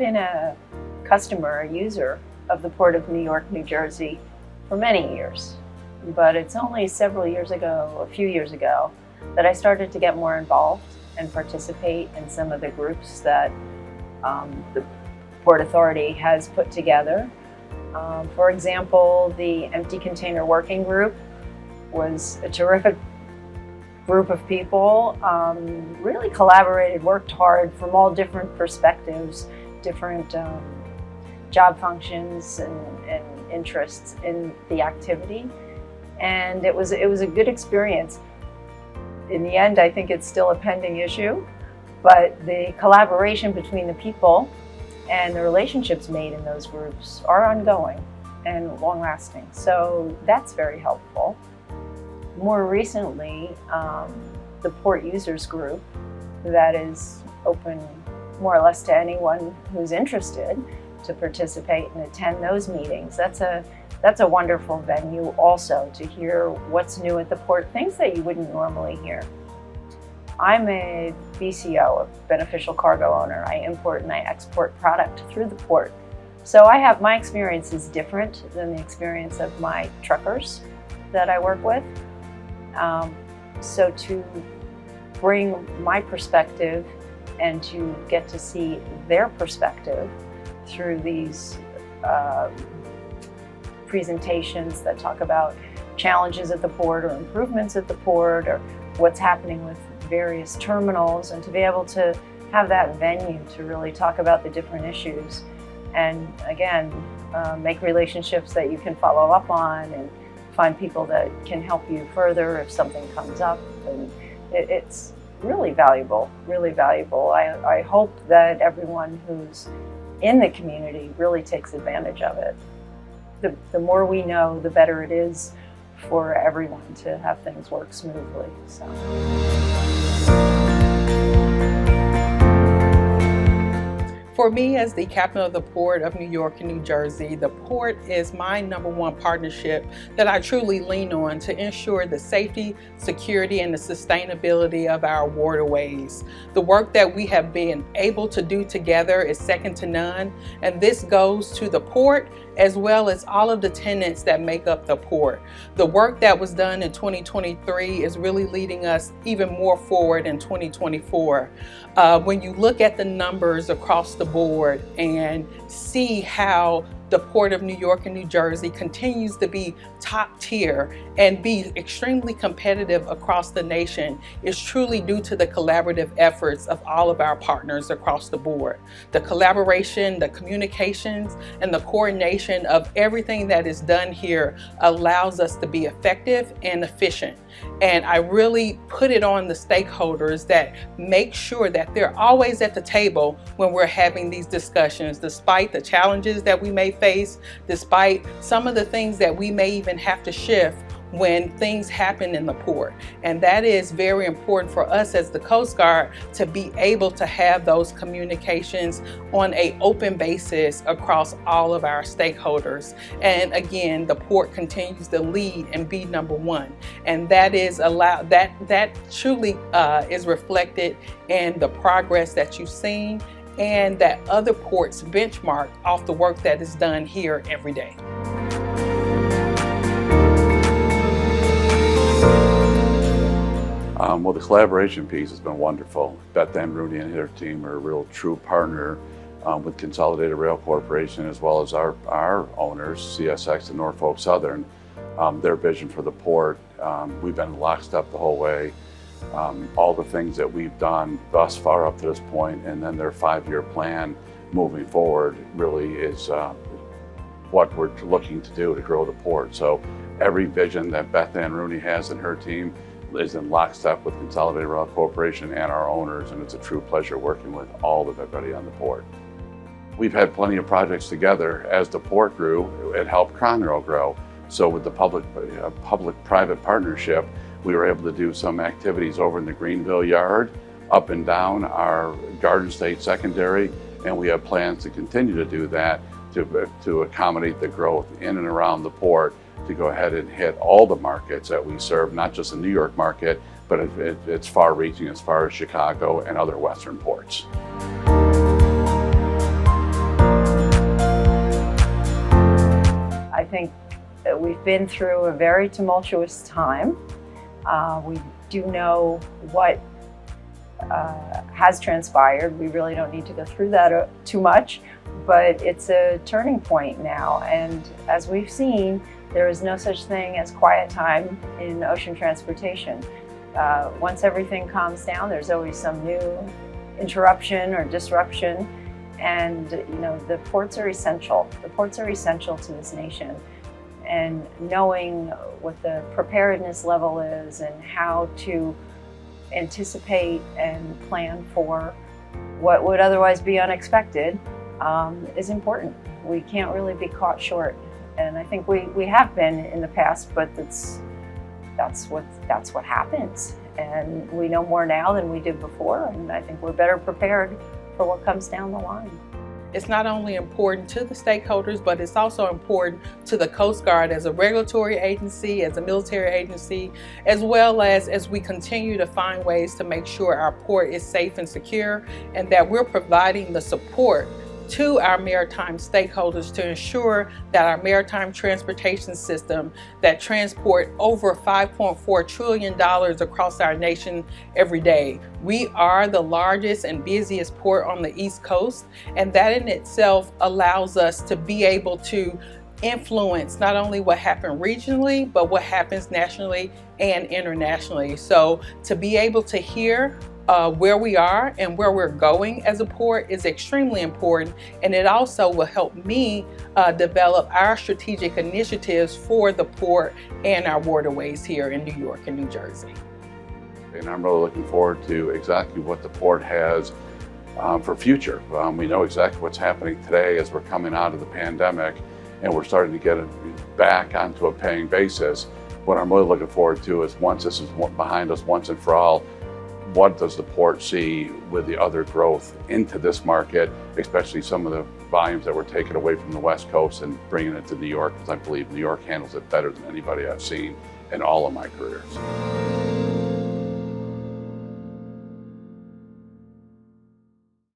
been a customer, a user of the Port of New York, New Jersey for many years. But it's only several years ago, a few years ago, that I started to get more involved and participate in some of the groups that the Port Authority has put together. For example, the Empty Container Working Group was a terrific group of people, really collaborated, worked hard from all different perspectives, different job functions and interests in the activity. And it was a good experience. In the end, I think it's still a pending issue, but the collaboration between the people and the relationships made in those groups are ongoing and long-lasting. So that's very helpful. More recently, the Port Users Group that is open more or less to anyone who's interested to participate and attend those meetings. That's a wonderful venue also to hear what's new at the port, things that you wouldn't normally hear. I'm a BCO, a beneficial cargo owner. I import and I export product through the port. So my experience is different than the experience of my truckers that I work with. So to bring my perspective and to get to see their perspective through these presentations that talk about challenges at the port or improvements at the port or what's happening with various terminals, and to be able to have that venue to really talk about the different issues and again make relationships that you can follow up on and find people that can help you further if something comes up. And it's really valuable, really valuable. I hope that everyone who's in the community really takes advantage of it. The more we know, the better it is for everyone to have things work smoothly. So. For me, as the captain of the Port of New York and New Jersey, the port is my #1 partnership that I truly lean on to ensure the safety, security, and the sustainability of our waterways. The work that we have been able to do together is second to none, and this goes to the port as well as all of the tenants that make up the port. The work that was done in 2023 is really leading us even more forward in 2024. When you look at the numbers across the board and see how the Port of New York and New Jersey continues to be top tier and be extremely competitive across the nation, is truly due to the collaborative efforts of all of our partners across the board. The collaboration, the communications, and the coordination of everything that is done here allows us to be effective and efficient. And I really put it on the stakeholders that make sure that they're always at the table when we're having these discussions, despite the challenges that we may face, despite some of the things that we may even have to shift when things happen in the port. And that is very important for us as the Coast Guard to be able to have those communications on an open basis across all of our stakeholders. And again, the port continues to lead and be #1. And that is that truly is reflected in the progress that you've seen and that other ports benchmark off the work that is done here every day. Well, the collaboration piece has been wonderful. Beth Ann Rooney and her team are a real true partner with Consolidated Rail Corporation, as well as our owners, CSX and Norfolk Southern. Their vision for the port, we've been lockstep the whole way. All the things that we've done thus far up to this point, and then their 5-year plan moving forward really is what we're looking to do to grow the port. So every vision that Beth Ann Rooney has and her team is in lockstep with Consolidated Rail Corporation and our owners, and it's a true pleasure working with all of everybody on the port. We've had plenty of projects together. As the port grew, it helped Conrail grow. So with the public-private partnership, we were able to do some activities over in the Greenville Yard, up and down our Garden State Secondary, and we have plans to continue to do that to accommodate the growth in and around the port, to go ahead and hit all the markets that we serve, not just the New York market, but it's far-reaching as far as Chicago and other Western ports. think that we've been through a very tumultuous time. We do know what has transpired. We really don't need to go through that too much, but it's a turning point now. And as we've seen, there is no such thing as quiet time in ocean transportation. Once everything calms down, there's always some new interruption or disruption. And the ports are essential. The ports are essential to this nation. And knowing what the preparedness level is and how to anticipate and plan for what would otherwise be unexpected is important. We can't really be caught short. And I think we have been in the past, but that's what happens. And we know more now than we did before, and I think we're better prepared for what comes down the line. It's not only important to the stakeholders, but it's also important to the Coast Guard as a regulatory agency, as a military agency, as well as we continue to find ways to make sure our port is safe and secure, and that we're providing the support to our maritime stakeholders to ensure that our maritime transportation system that transport over $5.4 trillion across our nation every day. We are the largest and busiest port on the East Coast, and that in itself allows us to be able to influence not only what happens regionally, but what happens nationally and internationally. So to be able to hear where we are and where we're going as a port is extremely important, and it also will help me develop our strategic initiatives for the port and our waterways here in New York and New Jersey. And I'm really looking forward to exactly what the port has for future. We know exactly what's happening today as we're coming out of the pandemic and we're starting to get it back onto a paying basis. What I'm really looking forward to is, once this is behind us once and for all, what does the port see with the other growth into this market, especially some of the volumes that were taken away from the West Coast and bringing it to New York, because I believe New York handles it better than anybody I've seen in all of my careers.